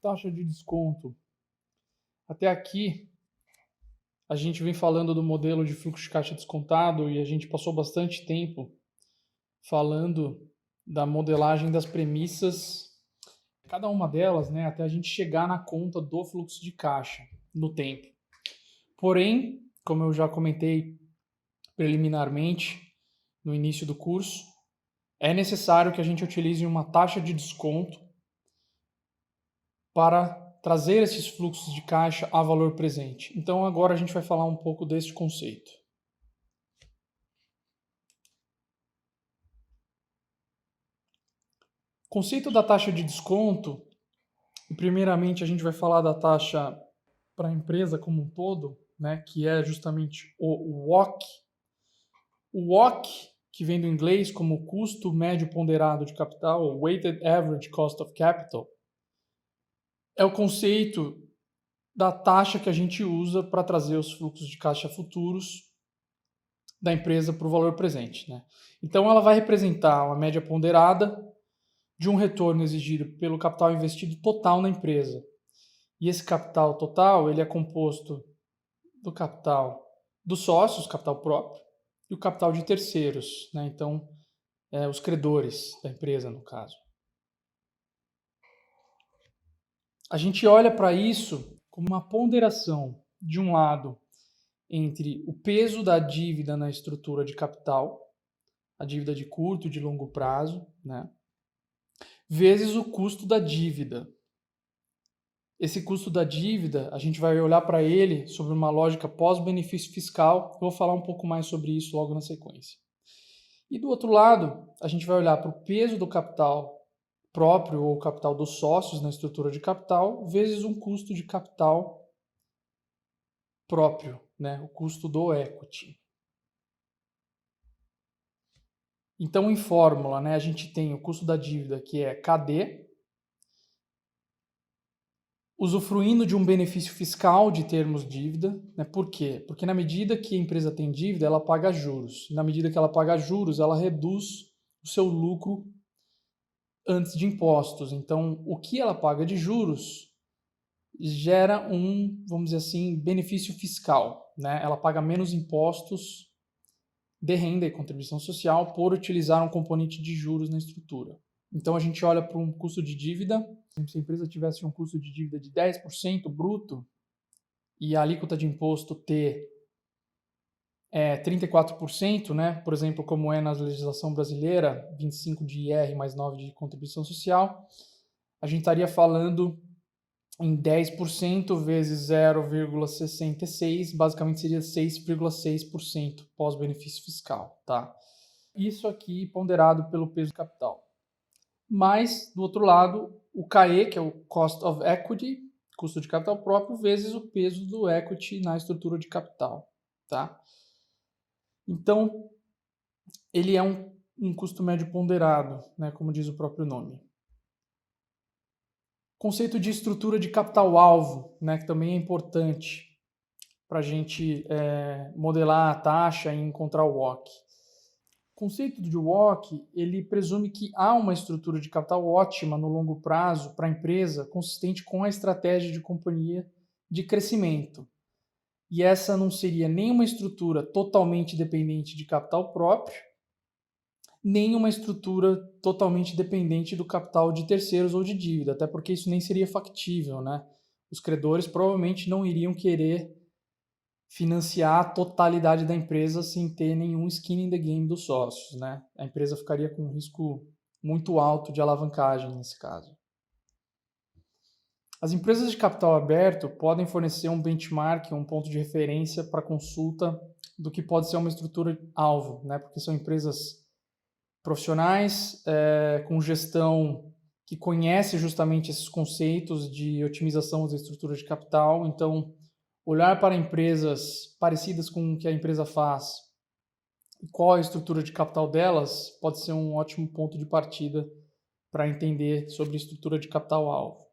taxa de desconto. Até aqui, a gente vem falando do modelo de fluxo de caixa descontado e a gente passou bastante tempo falando da modelagem das premissas, cada uma delas, né, até a gente chegar na conta do fluxo de caixa no tempo. Porém, como eu já comentei preliminarmente no início do curso, é necessário que a gente utilize uma taxa de desconto para trazer esses fluxos de caixa a valor presente. Então agora a gente vai falar um pouco deste conceito. Conceito da taxa de desconto, primeiramente a gente vai falar da taxa para a empresa como um todo, né, que é justamente o WACC. O WACC, que vem do inglês como custo médio ponderado de capital, Weighted Average Cost of Capital, é o conceito da taxa que a gente usa para trazer os fluxos de caixa futuros da empresa para o valor presente, né? Então ela vai representar uma média ponderada de um retorno exigido pelo capital investido total na empresa. E esse capital total, ele é composto do capital dos sócios, capital próprio, e o capital de terceiros, né? Então, os credores da empresa, no caso. A gente olha para isso como uma ponderação, de um lado, entre o peso da dívida na estrutura de capital, a dívida de curto e de longo prazo, né? Vezes o custo da dívida. Esse custo da dívida, a gente vai olhar para ele sobre uma lógica pós-benefício fiscal. Eu vou falar um pouco mais sobre isso logo na sequência. E do outro lado, a gente vai olhar para o peso do capital próprio ou capital dos sócios na estrutura de capital, vezes um custo de capital próprio, né? O custo do equity. Então, em fórmula, né, a gente tem o custo da dívida, que é KD, usufruindo de um benefício fiscal de termos dívida. Né? Por quê? Porque na medida que a empresa tem dívida, ela paga juros. Na medida que ela paga juros, ela reduz o seu lucro antes de impostos. Então, o que ela paga de juros gera vamos dizer assim, benefício fiscal. Né? Ela paga menos impostos de renda e contribuição social por utilizar um componente de juros na estrutura. Então a gente olha para um custo de dívida, se a empresa tivesse um custo de dívida de 10% bruto e a alíquota de imposto T é 34%, né? Por exemplo, como é na legislação brasileira, 25% de IR mais 9% de contribuição social, a gente estaria falando em 10% vezes 0,66, basicamente seria 6,6% pós-benefício fiscal, tá? Isso aqui ponderado pelo peso de capital. Mas, do outro lado, o CAE, que é o Cost of Equity, custo de capital próprio, vezes o peso do equity na estrutura de capital, tá? Então, ele é um custo médio ponderado, né, como diz o próprio nome. Conceito de estrutura de capital-alvo, né, que também é importante para a gente modelar a taxa e encontrar o WACC. O conceito de WACC, ele presume que há uma estrutura de capital ótima no longo prazo para a empresa, consistente com a estratégia de companhia de crescimento. E essa não seria nem uma estrutura totalmente dependente de capital próprio, nem uma estrutura totalmente dependente do capital de terceiros ou de dívida, até porque isso nem seria factível, né? Os credores provavelmente não iriam querer financiar a totalidade da empresa sem ter nenhum skin in the game dos sócios, né? A empresa ficaria com um risco muito alto de alavancagem nesse caso. As empresas de capital aberto podem fornecer um benchmark, um ponto de referência para consulta do que pode ser uma estrutura alvo, né? Porque são empresas profissionais com gestão que conhece justamente esses conceitos de otimização da estrutura de capital. Então, olhar para empresas parecidas com o que a empresa faz e qual a estrutura de capital delas pode ser um ótimo ponto de partida para entender sobre a estrutura de capital-alvo.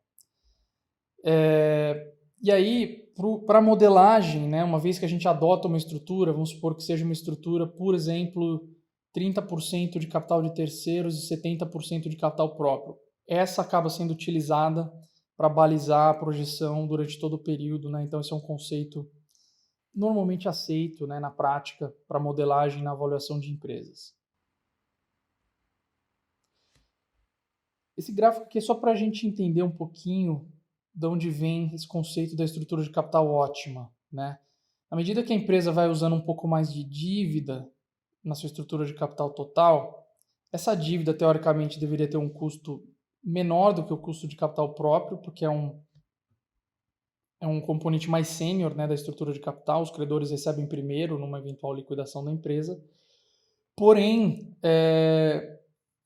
E aí, para a modelagem, né, uma vez que a gente adota uma estrutura, vamos supor que seja uma estrutura, por exemplo, 30% de capital de terceiros e 70% de capital próprio. Essa acaba sendo utilizada para balizar a projeção durante todo o período, né? Então esse é um conceito normalmente aceito, né, na prática para modelagem e na avaliação de empresas. Esse gráfico aqui é só para a gente entender um pouquinho de onde vem esse conceito da estrutura de capital ótima, né? À medida que a empresa vai usando um pouco mais de dívida na sua estrutura de capital total, essa dívida, teoricamente, deveria ter um custo menor do que o custo de capital próprio, porque é um componente mais sênior, né, da estrutura de capital, os credores recebem primeiro numa eventual liquidação da empresa. Porém,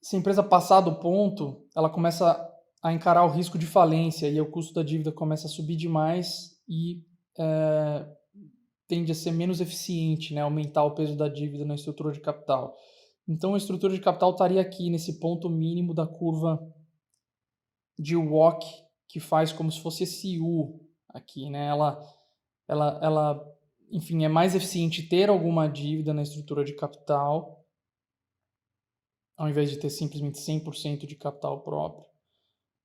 se a empresa passar do ponto, ela começa a encarar o risco de falência e o custo da dívida começa a subir demais e tende a ser menos eficiente, né, aumentar o peso da dívida na estrutura de capital. Então, a estrutura de capital estaria aqui nesse ponto mínimo da curva de WOC, que faz como se fosse esse U aqui, né? Enfim, é mais eficiente ter alguma dívida na estrutura de capital, ao invés de ter simplesmente 100% de capital próprio.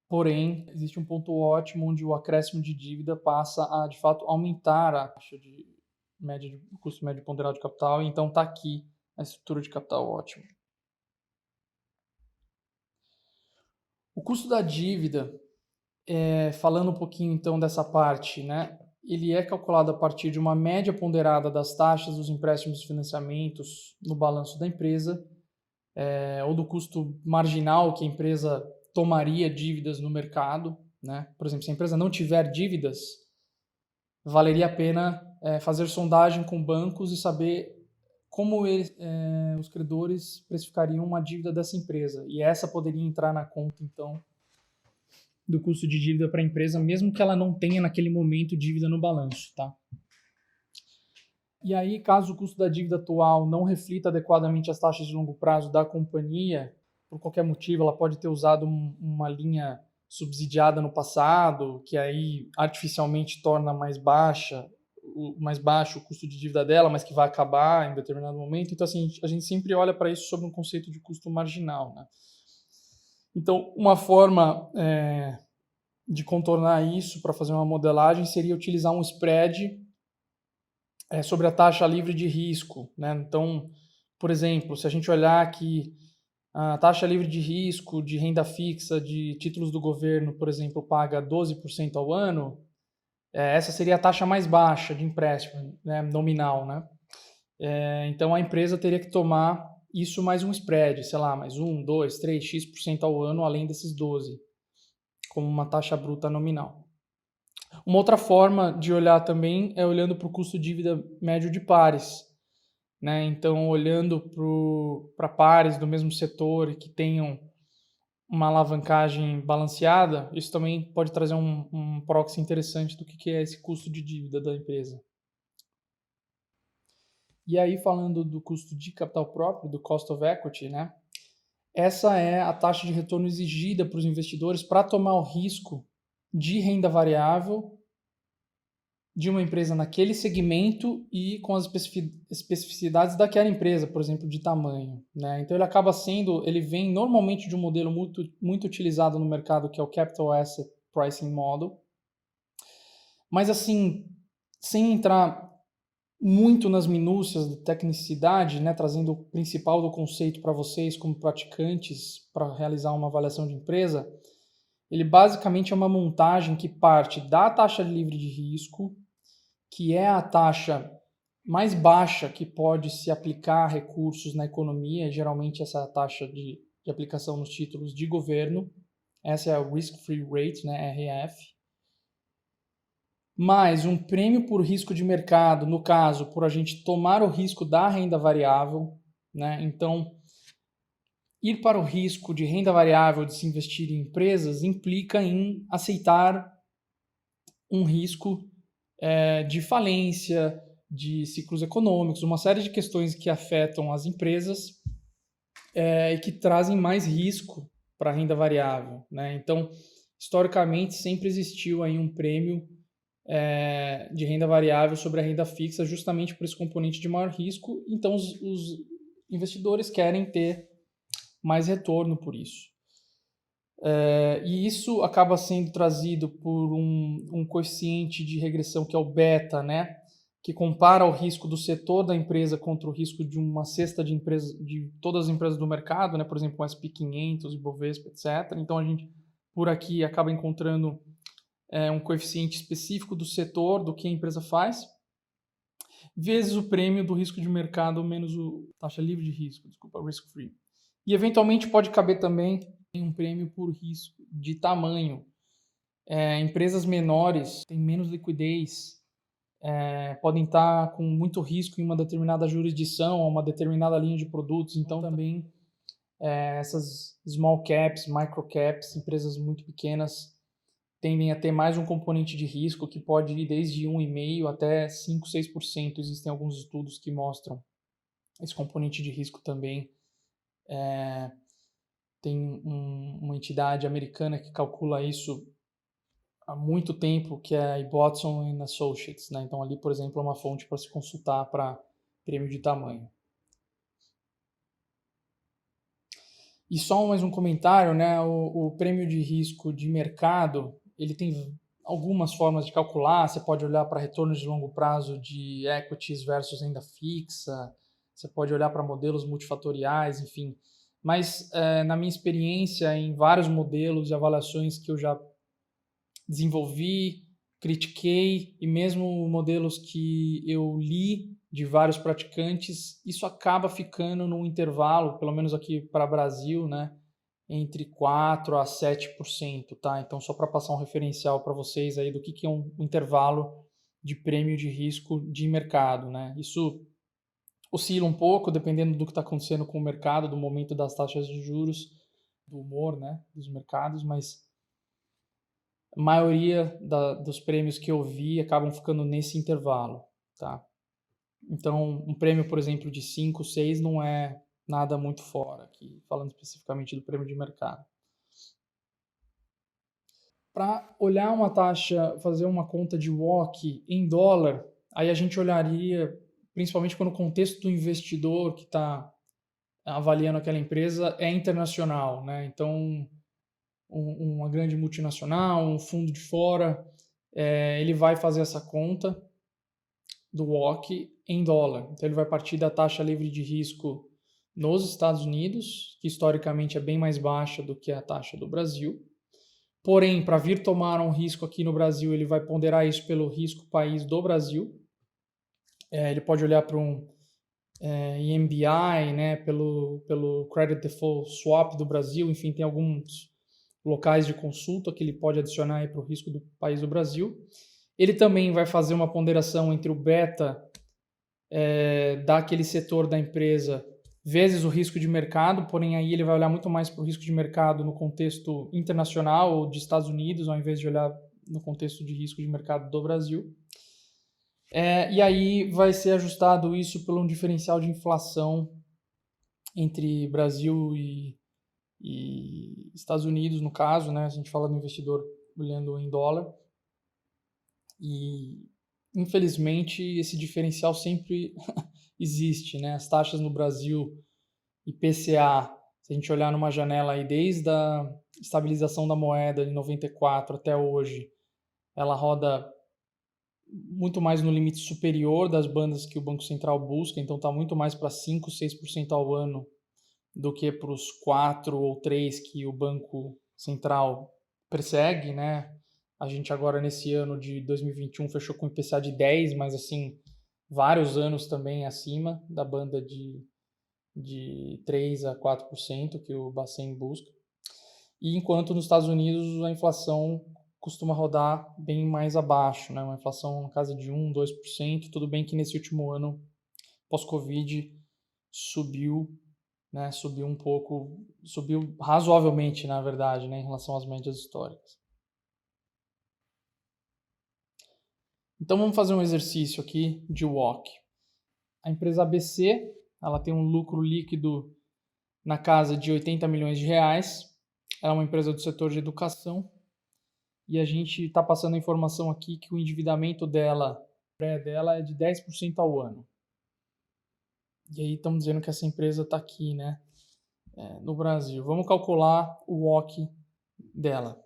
Porém, existe um ponto ótimo onde o acréscimo de dívida passa a, de fato, aumentar a taxa de custo médio ponderado de capital, e então está aqui a estrutura de capital ótimo. O custo da dívida, falando um pouquinho então dessa parte, né, ele é calculado a partir de uma média ponderada das taxas dos empréstimos e financiamentos no balanço da empresa, ou do custo marginal que a empresa tomaria dívidas no mercado, né? Por exemplo, se a empresa não tiver dívidas, valeria a pena fazer sondagem com bancos e saber como os credores precificariam uma dívida dessa empresa. E essa poderia entrar na conta, então, do custo de dívida para a empresa, mesmo que ela não tenha naquele momento dívida no balanço, tá? E aí, caso o custo da dívida atual não reflita adequadamente as taxas de longo prazo da companhia, por qualquer motivo, ela pode ter usado uma linha subsidiada no passado, que aí artificialmente torna mais baixo o custo de dívida dela, mas que vai acabar em determinado momento. Então, assim, a gente sempre olha para isso sob um conceito de custo marginal, né? Então, uma forma de contornar isso para fazer uma modelagem seria utilizar um spread sobre a taxa livre de risco, né? Então, por exemplo, se a gente olhar aqui a taxa livre de risco de renda fixa de títulos do governo, por exemplo, paga 12% ao ano, essa seria a taxa mais baixa de empréstimo, né, nominal, né? Então, a empresa teria que tomar isso mais um spread, sei lá, mais 1, 2, 3, X% ao ano, além desses 12, como uma taxa bruta nominal. Uma outra forma de olhar também é olhando para o custo dívida médio de pares, né? Então, olhando para pares do mesmo setor que tenham uma alavancagem balanceada, isso também pode trazer um proxy interessante do que é esse custo de dívida da empresa. E aí, falando do custo de capital próprio, do cost of equity, né? Essa é a taxa de retorno exigida para os investidores para tomar o risco de renda variável de uma empresa naquele segmento e com as especificidades daquela empresa, por exemplo, de tamanho, né? Então ele vem normalmente de um modelo muito utilizado no mercado, que é o Capital Asset Pricing Model. Mas assim, sem entrar muito nas minúcias da tecnicidade, né, trazendo o principal do conceito para vocês como praticantes para realizar uma avaliação de empresa, ele basicamente é uma montagem que parte da taxa livre de risco, que é a taxa mais baixa que pode se aplicar a recursos na economia, e geralmente essa taxa de aplicação nos títulos de governo, essa é a Risk-Free Rate, né, RF, mais um prêmio por risco de mercado, no caso, por a gente tomar o risco da renda variável, né? Então, ir para o risco de renda variável de se investir em empresas implica em aceitar um risco de falência, de ciclos econômicos, uma série de questões que afetam as empresas e que trazem mais risco para a renda variável, né? Então, historicamente, sempre existiu aí um prêmio de renda variável sobre a renda fixa, justamente por esse componente de maior risco. Então, os investidores querem ter mais retorno por isso. E isso acaba sendo trazido por um coeficiente de regressão que é o beta, né? Que compara o risco do setor da empresa contra o risco de uma cesta de empresas, de todas as empresas do mercado, né? Por exemplo, o SP500, Ibovespa, etc. Então a gente por aqui acaba encontrando um coeficiente específico do setor, do que a empresa faz, vezes o prêmio do risco de mercado menos o taxa livre de risco, desculpa, risk free. E eventualmente pode caber também um prêmio por risco de tamanho. Empresas menores têm menos liquidez, podem estar com muito risco em uma determinada jurisdição, uma determinada linha de produtos. Então também essas small caps, micro caps, empresas muito pequenas tendem a ter mais um componente de risco que pode ir desde 1,5% até 5, 6%. Existem alguns estudos que mostram esse componente de risco também. Tem uma entidade americana que calcula isso há muito tempo, que é a Ibbotson Associates, né? Então ali, por exemplo, é uma fonte para se consultar para prêmio de tamanho. E só mais um comentário, né? O prêmio de risco de mercado, ele tem algumas formas de calcular. Você pode olhar para retornos de longo prazo de equities versus renda fixa, você pode olhar para modelos multifatoriais, enfim. Mas na minha experiência, em vários modelos e avaliações que eu já desenvolvi, critiquei e mesmo modelos que eu li de vários praticantes, isso acaba ficando num intervalo, pelo menos aqui para o Brasil, né, entre 4 a 7%, tá? Então só para passar um referencial para vocês aí do que é um intervalo de prêmio de risco de mercado, né? Isso oscila um pouco dependendo do que está acontecendo com o mercado, do momento das taxas de juros, do humor, né, dos mercados, mas a maioria dos prêmios que eu vi acabam ficando nesse intervalo, tá? Então, um prêmio, por exemplo, de 5, 6 não é nada muito fora, aqui, falando especificamente do prêmio de mercado. Para olhar uma taxa, fazer uma conta de WACC em dólar, aí a gente olharia, principalmente quando o contexto do investidor que está avaliando aquela empresa é internacional, né? Então, uma grande multinacional, um fundo de fora, ele vai fazer essa conta do WACC em dólar. Então ele vai partir da taxa livre de risco nos Estados Unidos, que historicamente é bem mais baixa do que a taxa do Brasil. Porém, para vir tomar um risco aqui no Brasil, ele vai ponderar isso pelo risco país do Brasil. Ele pode olhar para um EMBI, né, pelo Credit Default Swap do Brasil, enfim, tem alguns locais de consulta que ele pode adicionar para o risco do país do Brasil. Ele também vai fazer uma ponderação entre o beta daquele setor da empresa vezes o risco de mercado, porém aí ele vai olhar muito mais para o risco de mercado no contexto internacional ou de Estados Unidos, ao invés de olhar no contexto de risco de mercado do Brasil. E aí vai ser ajustado isso por um diferencial de inflação entre Brasil e Estados Unidos, no caso, né? A gente fala do investidor olhando em dólar. E, infelizmente, esse diferencial sempre existe, né? As taxas no Brasil, IPCA, se a gente olhar numa janela aí desde a estabilização da moeda de 94 até hoje, ela roda muito mais no limite superior das bandas que o Banco Central busca, então está muito mais para 5, 6% ao ano do que para os 4 ou 3 que o Banco Central persegue, né? A gente agora nesse ano de 2021 fechou com IPCA de 10, mas assim, vários anos também acima da banda de 3 a 4% que o Bacen busca. E enquanto nos Estados Unidos a inflação costuma rodar bem mais abaixo, né? Uma inflação na casa de 1, 2%, tudo bem que nesse último ano, pós-Covid, subiu, né? Subiu um pouco, subiu razoavelmente, na verdade, né? Em relação às médias históricas. Então vamos fazer um exercício aqui de WACC. A empresa ABC, ela tem um lucro líquido na casa de 80 milhões de reais. Ela é uma empresa do setor de educação. E a gente está passando a informação aqui que o endividamento dela é de 10% ao ano. E aí estamos dizendo que essa empresa está aqui, né, no Brasil. Vamos calcular o WACC dela.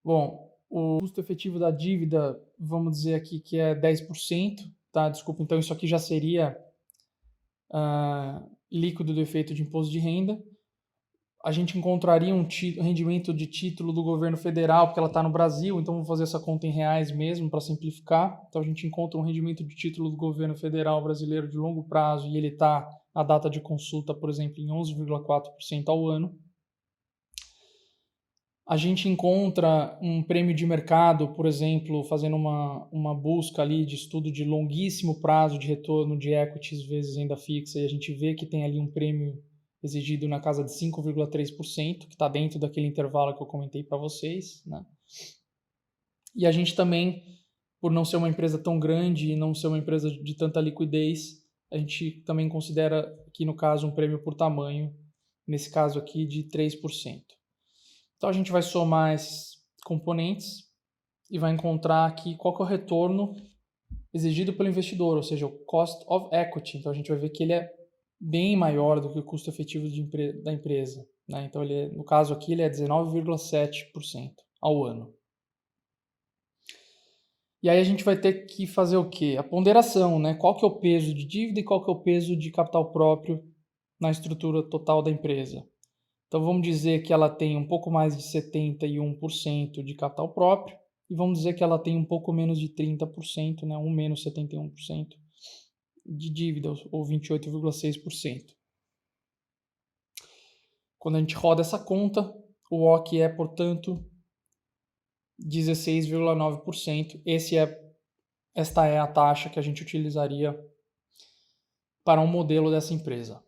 Bom, o custo efetivo da dívida, vamos dizer aqui que é 10%, tá? Desculpa, então isso aqui já seria líquido do efeito de imposto de renda. A gente encontraria um rendimento de título do governo federal, porque ela está no Brasil, então vamos fazer essa conta em reais mesmo, para simplificar. Então a gente encontra um rendimento de título do governo federal brasileiro de longo prazo e ele está, a data de consulta, por exemplo, em 11,4% ao ano. A gente encontra um prêmio de mercado, por exemplo, fazendo uma busca ali de estudo de longuíssimo prazo de retorno de equities vezes renda fixa, e a gente vê que tem ali um prêmio exigido na casa de 5,3%, que está dentro daquele intervalo que eu comentei para vocês, né? E a gente também, por não ser uma empresa tão grande e não ser uma empresa de tanta liquidez, a gente também considera aqui no caso um prêmio por tamanho, nesse caso aqui de 3%. Então a gente vai somar esses componentes e vai encontrar aqui qual que é o retorno exigido pelo investidor, ou seja, o cost of equity. Então a gente vai ver que ele é bem maior do que o custo efetivo da empresa, né? Então no caso aqui ele é 19,7% ao ano. E aí a gente vai ter que fazer o quê? A ponderação, né? Qual que é o peso de dívida e qual que é o peso de capital próprio na estrutura total da empresa. Então vamos dizer que ela tem um pouco mais de 71% de capital próprio e vamos dizer que ela tem um pouco menos de 30%, né, menos 71% de dívida, ou 28,6%. Quando a gente roda essa conta, o OC é, portanto, 16,9%. Esta é a taxa que a gente utilizaria para um modelo dessa empresa.